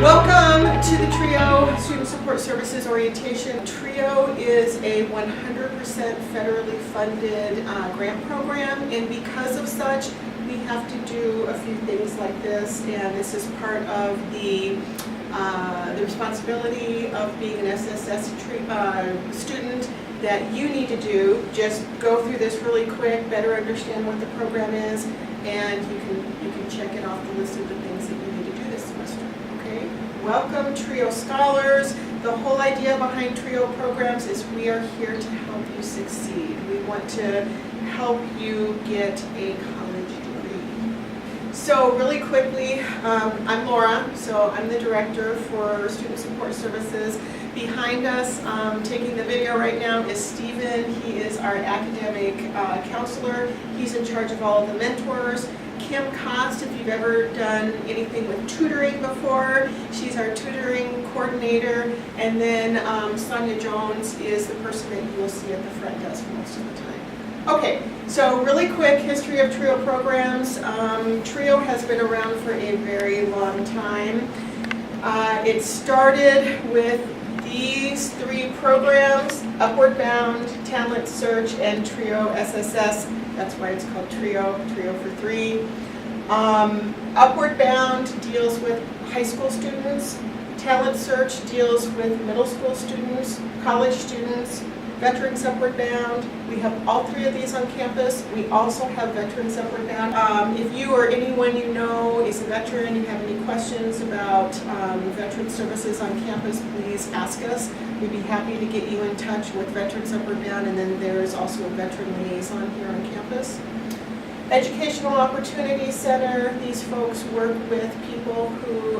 Welcome to the TRIO Student Support Services Orientation. TRIO is a 100% federally funded grant program, and because of such, we have to do a few things like this, and this is part of the responsibility of being an SSS student that you need to do. Just go through this really quick, better understand what the program is, and you can check it off the list of the things that you need to do this semester. Okay? Welcome, TRIO scholars. The whole idea behind TRIO programs is we are here to help you succeed. We want to help you get a college degree. So really quickly, I'm Laura, so I'm the director for Student Support Services. Behind us, taking the video right now, is Stephen. He is our academic counselor. He's in charge of all of the mentors. Kim Cost, if you've ever done anything with tutoring before, she's our tutoring coordinator. And then Sonia Jones is the person that you will see at the front desk most of the time. Okay, so really quick history of TRIO programs. TRIO has been around for a very long time. It started with these three programs: Upward Bound, Talent Search, and TRIO SSS. That's why it's called TRIO for three. Upward Bound deals with high school students. Talent Search deals with middle school students, college students. Veterans Upward Bound. We have all three of these on campus. We also have Veterans Upward Bound. If you or anyone you know is a veteran, you have any questions about veteran services on campus, please ask us. We'd be happy to get you in touch with Veterans Upward Bound, and then there is also a veteran liaison here on campus. Educational Opportunity Center. These folks work with people who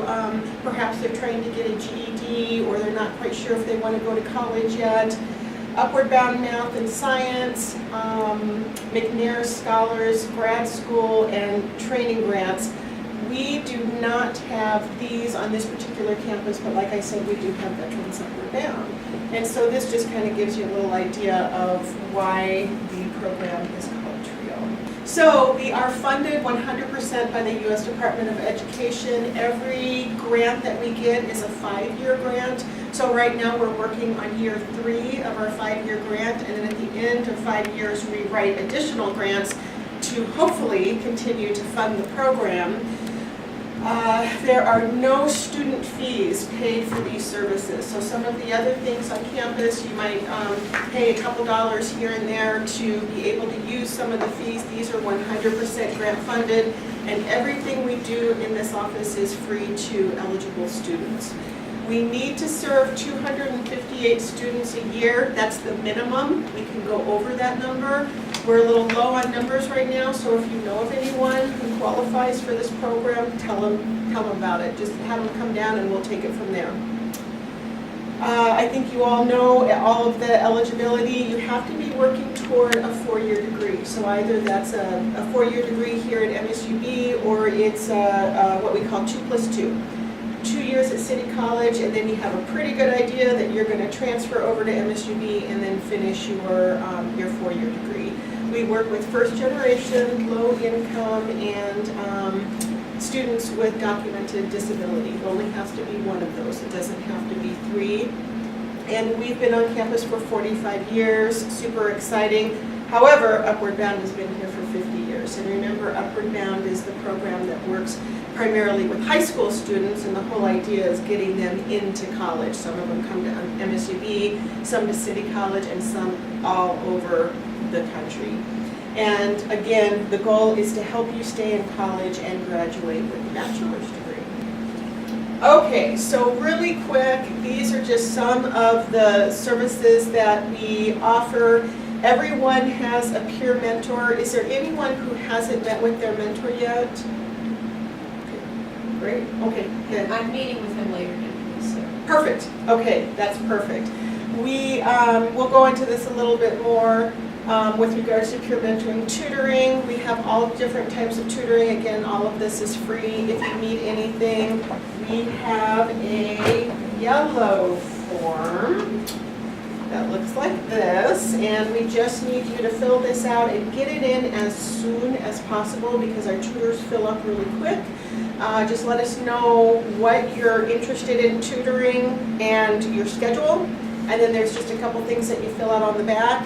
perhaps they're trying to get a GED or they're not quite sure if they want to go to college yet. Upward Bound Math and Science, McNair Scholars, Grad School, and Training Grants. We do not have these on this particular campus, but like I said, we do have Veterans Upward Bound. And so this just kind of gives you a little idea of why the program is called TRIO. So we are funded 100% by the U.S. Department of Education. Every grant that we get is a 5-year grant. So right now we're working on year 3 of our 5-year grant, and then at the end of 5 years we write additional grants to hopefully continue to fund the program. There are no student fees paid for these services. So some of the other things on campus, you might pay a couple dollars here and there to be able to use some of the fees. These are 100% grant funded, and everything we do in this office is free to eligible students. We need to serve 258 students a year. That's the minimum. We can go over that number. We're a little low on numbers right now, so if you know of anyone who qualifies for this program, tell them about it. Just have them come down and we'll take it from there. I think you all know all of the eligibility. You have to be working toward a 4-year degree. So either that's a 4-year degree here at MSUB, or it's what we call 2+2. 2 years at City College, and then you have a pretty good idea that you're going to transfer over to MSUB and then finish your 4-year degree. We work with first generation, low income, and students with documented disability. It only has to be one of those. It doesn't have to be 3. And we've been on campus for 45 years, super exciting. However, Upward Bound has been here for 50 years. And remember, Upward Bound is the program that works primarily with high school students, and the whole idea is getting them into college. Some of them come to MSUB, some to City College, and some all over the country. And again, the goal is to help you stay in college and graduate with a bachelor's degree. Okay, so really quick, these are just some of the services that we offer. Everyone has a peer mentor. Is there anyone who hasn't met with their mentor yet? Great. Okay, good. I'm meeting with him later today, so. Perfect. Okay, that's perfect. We will go into this a little bit more with regards to peer mentoring. Tutoring, we have all different types of tutoring. Again, all of this is free. If you need anything, we have a yellow form that looks like this, and we just need you to fill this out and get it in as soon as possible because our tutors fill up really quick. Just let us know what you're interested in tutoring and your schedule, and then there's just a couple things that you fill out on the back.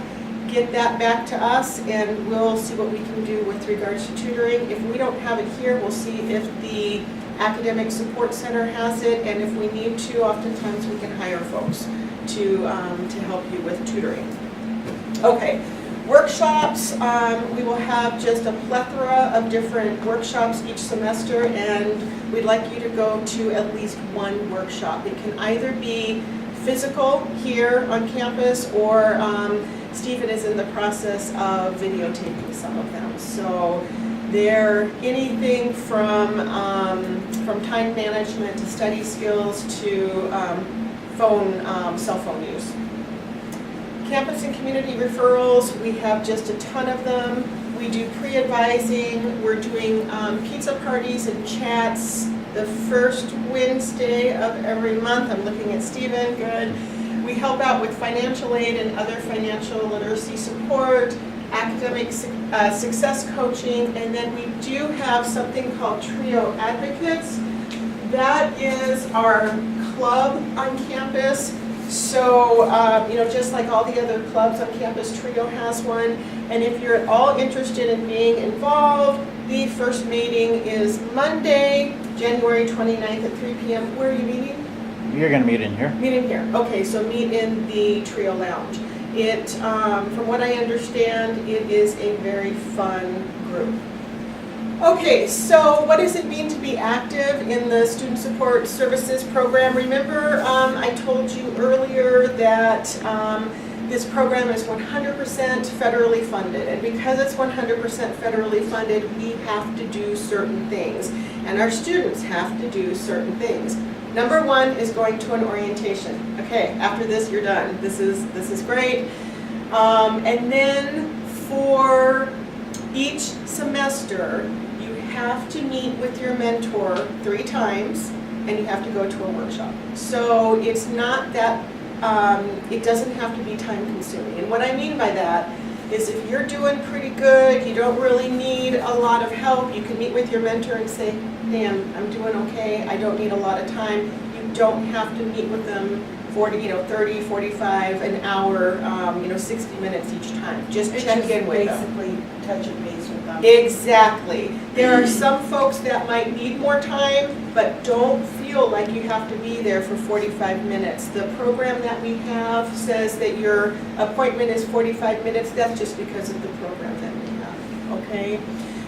Get that back to us and we'll see what we can do with regards to tutoring. If we don't have it here, we'll see if the Academic Support Center has it, and if we need to, oftentimes we can hire folks to help you with tutoring. Okay, workshops, we will have just a plethora of different workshops each semester, and we'd like you to go to at least one workshop. It can either be physical here on campus, or Stephen is in the process of videotaping some of them. So they're anything from time management to study skills to cell phone use. Campus and community referrals, we have just a ton of them. We do pre-advising, we're doing pizza parties and chats the first Wednesday of every month. I'm looking at Stephen, good. We help out with financial aid and other financial literacy support, academic success coaching, and then we do have something called Trio Advocates. That is our club on campus. So, just like all the other clubs on campus, Trio has one. And if you're at all interested in being involved, the first meeting is Monday, January 29th at 3 p.m. Where are you meeting? You're going to meet in here. Meet in here. Okay, so meet in the Trio Lounge. It, from what I understand, it is a very fun group. Okay, so what does it mean to be active in the Student Support Services program? Remember, I told you earlier that this program is 100% federally funded, and because it's 100% federally funded, we have to do certain things, and our students have to do certain things. Number one is going to an orientation. Okay, after this, you're done. This is great. And then for each semester, you have to meet with your mentor 3 times, and you have to go to a workshop. So it's not that, it doesn't have to be time consuming. And what I mean by that is if you're doing pretty good, you don't really need a lot of help, you can meet with your mentor and say, hey, I'm doing okay, I don't need a lot of time. You don't have to meet with them 30, 45, an hour, 60 minutes each time. Just check in with them. Basically touch and base with them. Exactly. There are some folks that might need more time, but don't feel like you have to be there for 45 minutes. The program that we have says that your appointment is 45 minutes. That's just because of the program that we have, okay?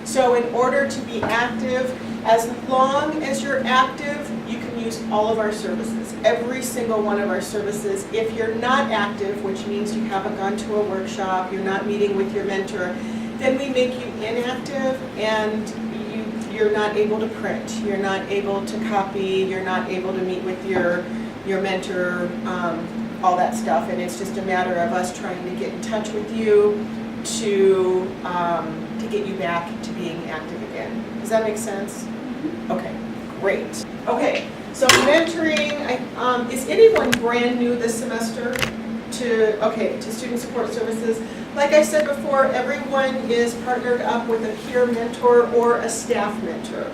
So in order to be active, as long as you're active, you can use all of our services, every single one of our services. If you're not active, which means you haven't gone to a workshop, you're not meeting with your mentor, then we make you inactive and you're not able to print, you're not able to copy, you're not able to meet with your mentor, all that stuff. And it's just a matter of us trying to get in touch with you to get you back to being active again. Does that make sense? Okay, great. Okay, so mentoring, is anyone brand new this semester to Student Support Services? Like I said before, everyone is partnered up with a peer mentor or a staff mentor.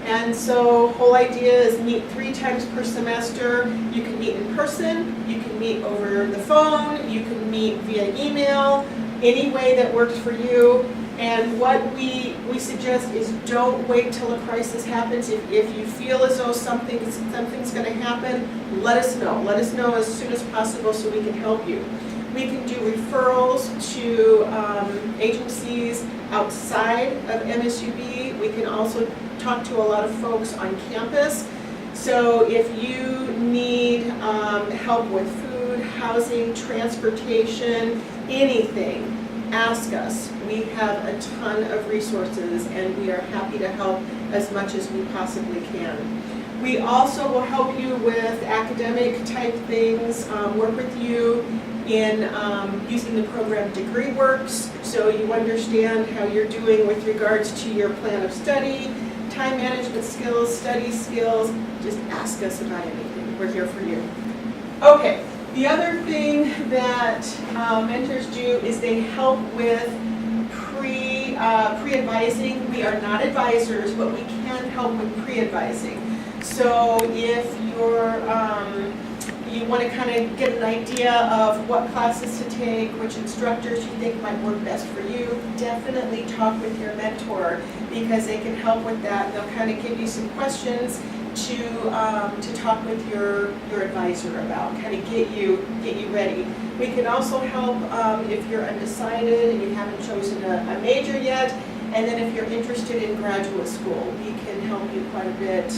And so whole idea is meet 3 times per semester. You can meet in person, you can meet over the phone, you can meet via email, any way that works for you. And what we suggest is don't wait till a crisis happens. If you feel as though something's going to happen, let us know. Let us know as soon as possible so we can help you. We can do referrals to agencies outside of MSUB. We can also talk to a lot of folks on campus. So if you need help with food, housing, transportation, anything, ask us. We have a ton of resources and we are happy to help as much as we possibly can. We also will help you with academic type things, work with you in using the program DegreeWorks so you understand how you're doing with regards to your plan of study, time management skills, study skills. Just ask us about anything. We're here for you. Okay, The other thing that mentors do is they help with pre-advising. We are not advisors, but we can help with pre-advising. So if you want to kind of get an idea of what classes to take, which instructors you think might work best for you, definitely talk with your mentor because they can help with that. They'll kind of give you some questions to talk with your advisor about, kind of get you ready. We can also help if you're undecided and you haven't chosen a major yet, and then if you're interested in graduate school, we can help you quite a bit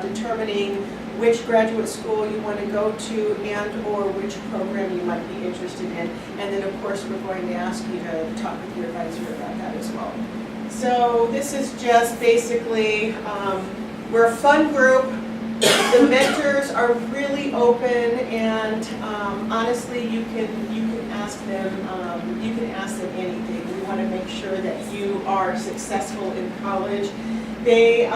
determining which graduate school you want to go to and or which program you might be interested in. And then of course we're going to ask you to talk with your advisor about that as well. So this is just basically, we're a fun group. The mentors are really open, and honestly, you can ask them. You can ask them anything. We want to make sure that you are successful in college. They,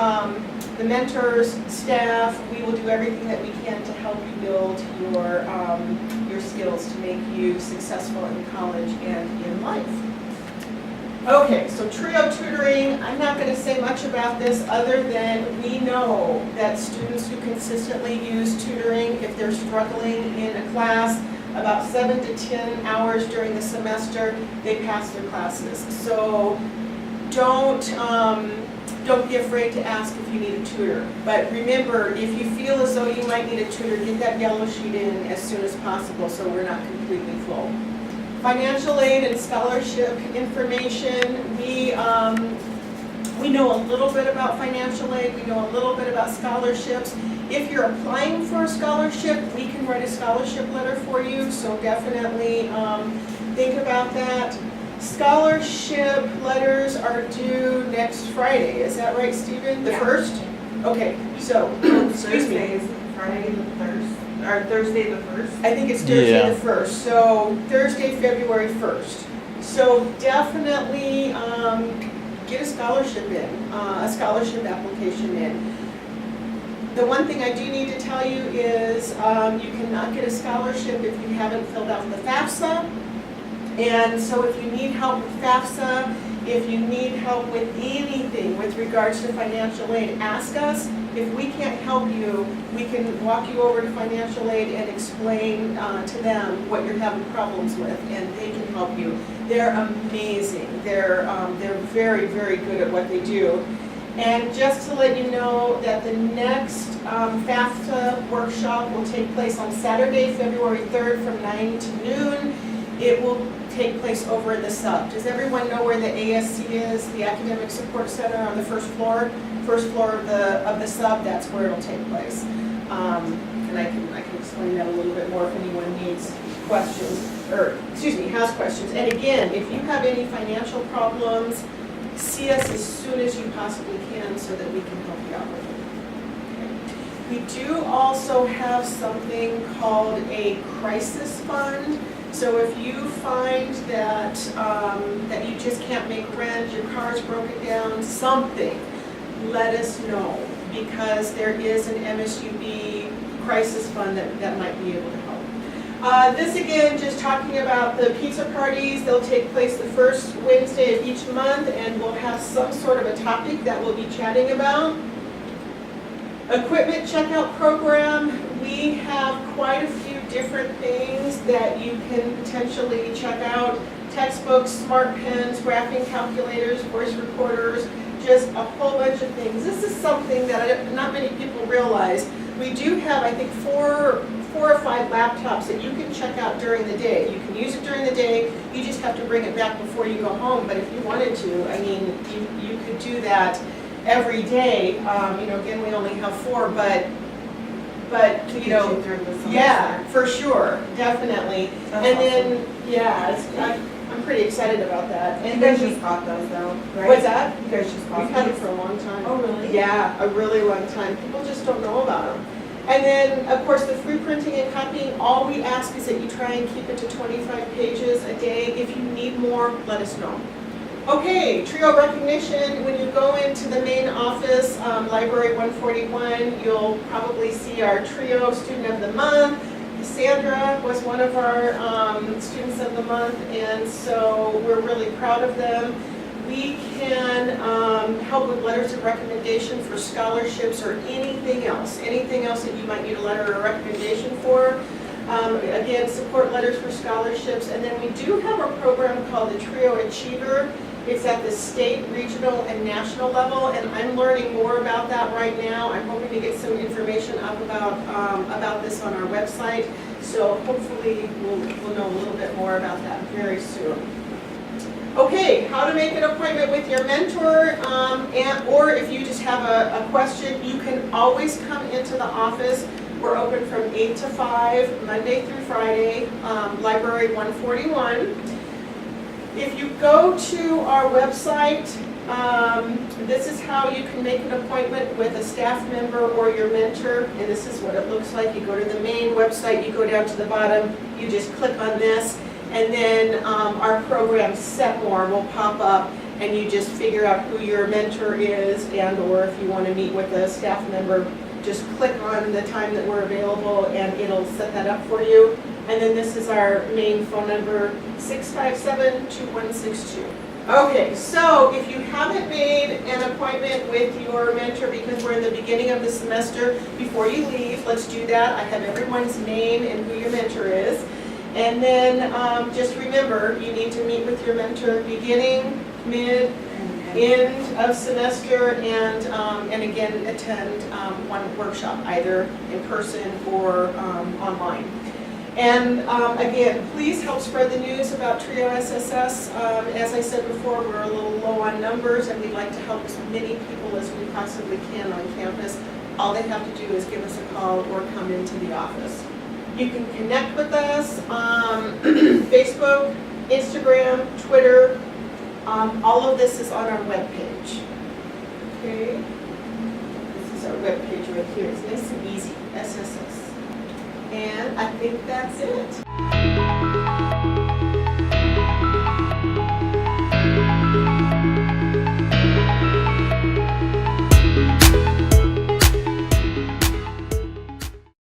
the mentors, staff, we will do everything that we can to help you build your skills to make you successful in college and in life. Okay, so trio tutoring, I'm not going to say much about this other than we know that students who consistently use tutoring, if they're struggling in a class, about 7 to 10 hours during the semester, they pass their classes. So don't be afraid to ask if you need a tutor. But remember, if you feel as though you might need a tutor, get that yellow sheet in as soon as possible so we're not completely full. Financial aid and scholarship information. We know a little bit about financial aid. We know a little bit about scholarships. If you're applying for a scholarship, we can write a scholarship letter for you, so definitely think about that. Scholarship letters are due next Friday. Is that right, Stephen? The 1st? Okay, so, excuse me. Thursday is Friday the 1st, or Thursday the 1st? I think it's Thursday the 1st, so Thursday, February 1st. So definitely get a scholarship in, a scholarship application in. The one thing I do need to tell you is you cannot get a scholarship if you haven't filled out the FAFSA. And so if you need help with FAFSA, if you need help with anything with regards to financial aid, ask us. If we can't help you, we can walk you over to financial aid and explain to them what you're having problems with, and they can help you. They're amazing. They're very, very good at what they do. And just to let you know that the next FAFSA workshop will take place on Saturday, February 3rd from 9 to noon. It will take place over in the SUB. Does everyone know where the ASC is, the Academic Support Center on the first floor? First floor of the SUB, that's where it'll take place. And I can explain that a little bit more if anyone needs questions, or excuse me, has questions. And again, if you have any financial problems, see us as soon as you possibly can so that we can help you out with it. Okay. We do also have something called a crisis fund. So if you find that that you just can't make rent, your car's broken down, something, let us know, because there is an MSUB crisis fund that might be able to help. This again, just talking about the pizza parties. They'll take place the first Wednesday of each month, and we'll have some sort of a topic that we'll be chatting about. Equipment checkout program. We have quite a few different things that you can potentially check out. Textbooks, smart pens, graphing calculators, voice recorders, just a whole bunch of things. This is something that not many people realize. We do have, I think, four or five laptops that you can check out during the day. You can use it during the day, you just have to bring it back before you go home. But if you wanted to, I mean, you could do that every day. You know, again, we only have 4, but you know, yeah, for sure, definitely. That's and awesome. then, yeah, I'm pretty excited about that. And You guys then just got those though, right? what's that? You guys just got We've had it these? for a long time. Oh, really? Yeah, a really long time. People just don't know about them. And then, of course, the free printing and copying, all we ask is that you try and keep it to 25 pages a day. If you need more, let us know. Okay, TRIO recognition. When you go into the main office, Library 141, you'll probably see our TRIO Student of the Month. Sandra was one of our Students of the Month, and so we're really proud of them. We can help with letters of recommendation for scholarships or anything else that you might need a letter or recommendation for. Again, support letters for scholarships, and then we do have a program called the Trio Achiever. It's at the state, regional, and national level, and I'm learning more about that right now. I'm hoping to get some information up about this on our website, so hopefully we'll know a little bit more about that very soon. Okay, how to make an appointment with your mentor, or if you just have a question, you can always come into the office. We're open from 8 to 5, Monday through Friday, Library 141. If you go to our website, this is how you can make an appointment with a staff member or your mentor, and this is what it looks like. You go to the main website, you go down to the bottom, you just click on this, and then our program Set More will pop up, and you just figure out who your mentor is, and or if you want to meet with a staff member, just click on the time that we're available, and it'll set that up for you. And then this is our main phone number, 657-2162. Okay, so if you haven't made an appointment with your mentor because we're in the beginning of the semester, before you leave, let's do that. I have everyone's name and who your mentor is. And then just remember, you need to meet with your mentor beginning, mid, end of semester, and again, attend one workshop, either in person or online. And again, please help spread the news about Trio SSS. As I said before, we're a little low on numbers, and we'd like to help as many people as we possibly can on campus. All they have to do is give us a call or come into the office. You can connect with us on Facebook, Instagram, Twitter. All of this is on our webpage. Okay, this is our webpage right here. It's nice and easy, SSS. And I think that's it.